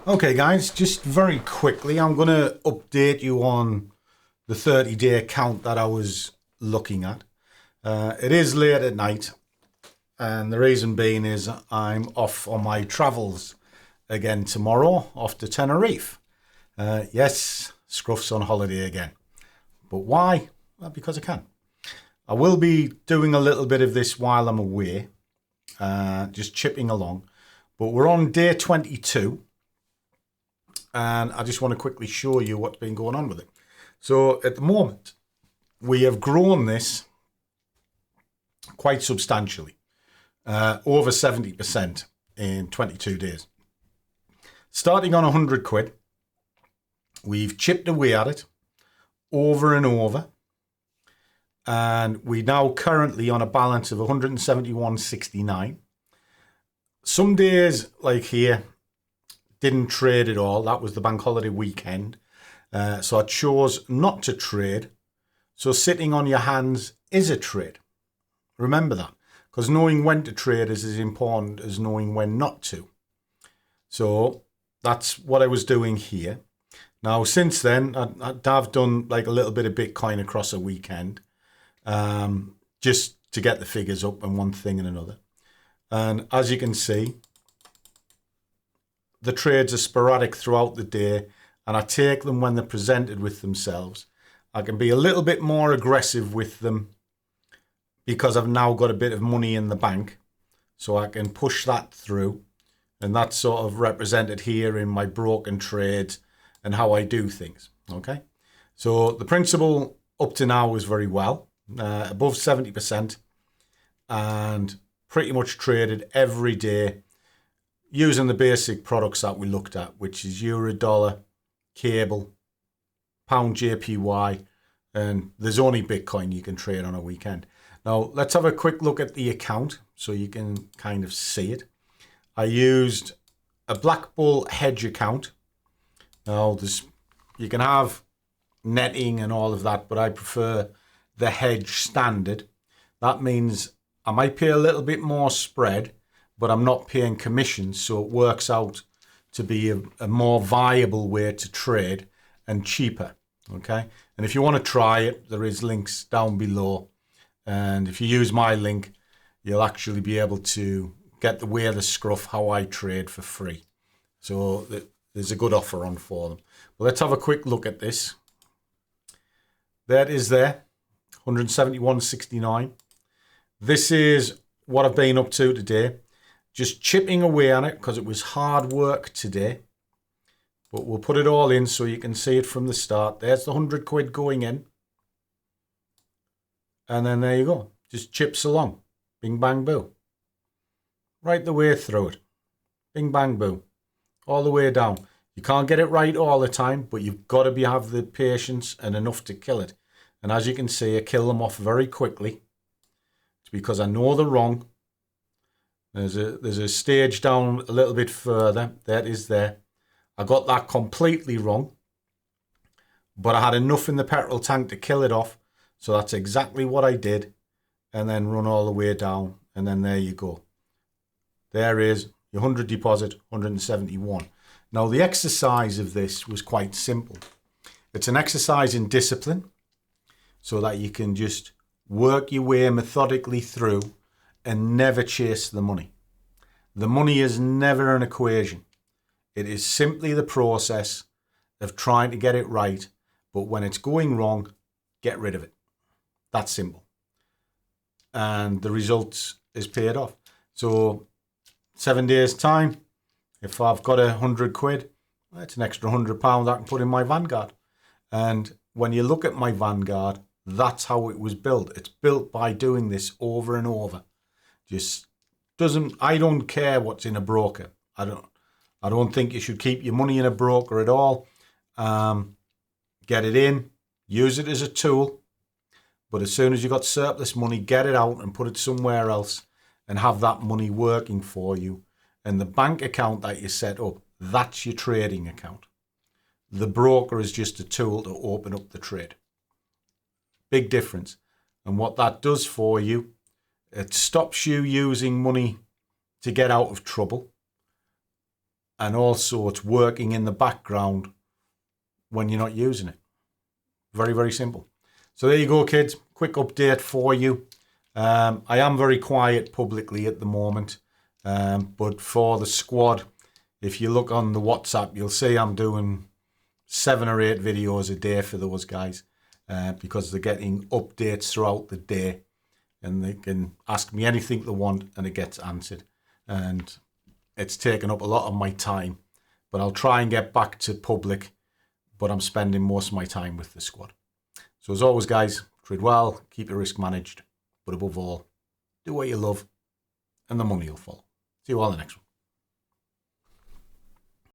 Okay guys, just very quickly, I'm going to update you on the 30-day account that I was looking at. It is late at night, and the reason being is I'm off on my travels again tomorrow, off to Tenerife. Yes, Scruff's on holiday again. But why? Well, because I can. I will be doing a little bit of this while I'm away, just chipping along. But we're on day 22. And I just want to quickly show you what's been going on with it. So at the moment, we have grown this quite substantially, over 70% in 22 days. Starting on 100 quid, we've chipped away at it over and over. And we now currently on a balance of 171.69. Some days like here, didn't trade at all. That was the bank holiday weekend. So I chose not to trade. So sitting on your hands is a trade. Remember that. Because knowing when to trade is as important as knowing when not to. So that's what I was doing here. Now, since then, I've done like a little bit of Bitcoin across a weekend. Just to get the figures up and one thing and another. And as you can see, the trades are sporadic throughout the day, and I take them when they're presented with themselves. I can be a little bit more aggressive with them because I've now got a bit of money in the bank, so I can push that through, and that's sort of represented here in my broken trades and how I do things. Okay, so the principle up to now was very well, above 70%, and pretty much traded every day using the basic products that we looked at, which is euro, dollar, cable, pound JPY, and there's only Bitcoin you can trade on a weekend. Now, let's have a quick look at the account so you can kind of see it. I used a BlackBull hedge account. Now, you can have netting and all of that, but I prefer the hedge standard. That means I might pay a little bit more spread, but I'm not paying commissions, so it works out to be a more viable way to trade and cheaper, okay? And if you want to try it, there is links down below. And if you use my link, you'll actually be able to get the way of the scruff, how I trade for free. So there's a good offer on for them. But let's have a quick look at this. There it is there, 171.69. This is what I've been up to today. Just chipping away on it because it was hard work today. But we'll put it all in so you can see it from the start. There's the 100 quid going in. And then there you go. Just chips along. Bing, bang, boo. Right the way through it. Bing, bang, boo. All the way down. You can't get it right all the time, but you've got to have the patience and enough to kill it. And as you can see, I kill them off very quickly. It's because I know they're wrong. There's a stage down a little bit further. That is there. I got that completely wrong. But I had enough in the petrol tank to kill it off. So that's exactly what I did. And then run all the way down. And then there you go. There is your 100 deposit, 171. Now the exercise of this was quite simple. It's an exercise in discipline. So that you can just work your way methodically through and never chase the money. The money is never an equation. It is simply the process of trying to get it right, but when it's going wrong, get rid of it. That's simple. And the result is paid off. So 7 days time, if I've got 100 quid, that's an extra £100 I can put in my Vanguard. And when you look at my Vanguard, that's how it was built. It's built by doing this over and over. I don't care what's in a broker. I don't think you should keep your money in a broker at all. Get it in, use it as a tool. But as soon as you got surplus money, get it out and put it somewhere else and have that money working for you. And the bank account that you set up, that's your trading account. The broker is just a tool to open up the trade. Big difference. And what that does for you, it stops you using money to get out of trouble. and also it's working in the background when you're not using it. Very, very simple. So there you go, kids. Quick update for you. I am very quiet publicly at the moment, but for the squad, if you look on the WhatsApp, you'll see I'm doing 7 or 8 videos a day for those guys, because they're getting updates throughout the day, and they can ask me anything they want and it gets answered. And it's taken up a lot of my time, but I'll try and get back to public, but I'm spending most of my time with the squad. So as always, guys, trade well, keep your risk managed, but above all, do what you love and the money will follow. See you all in the next one.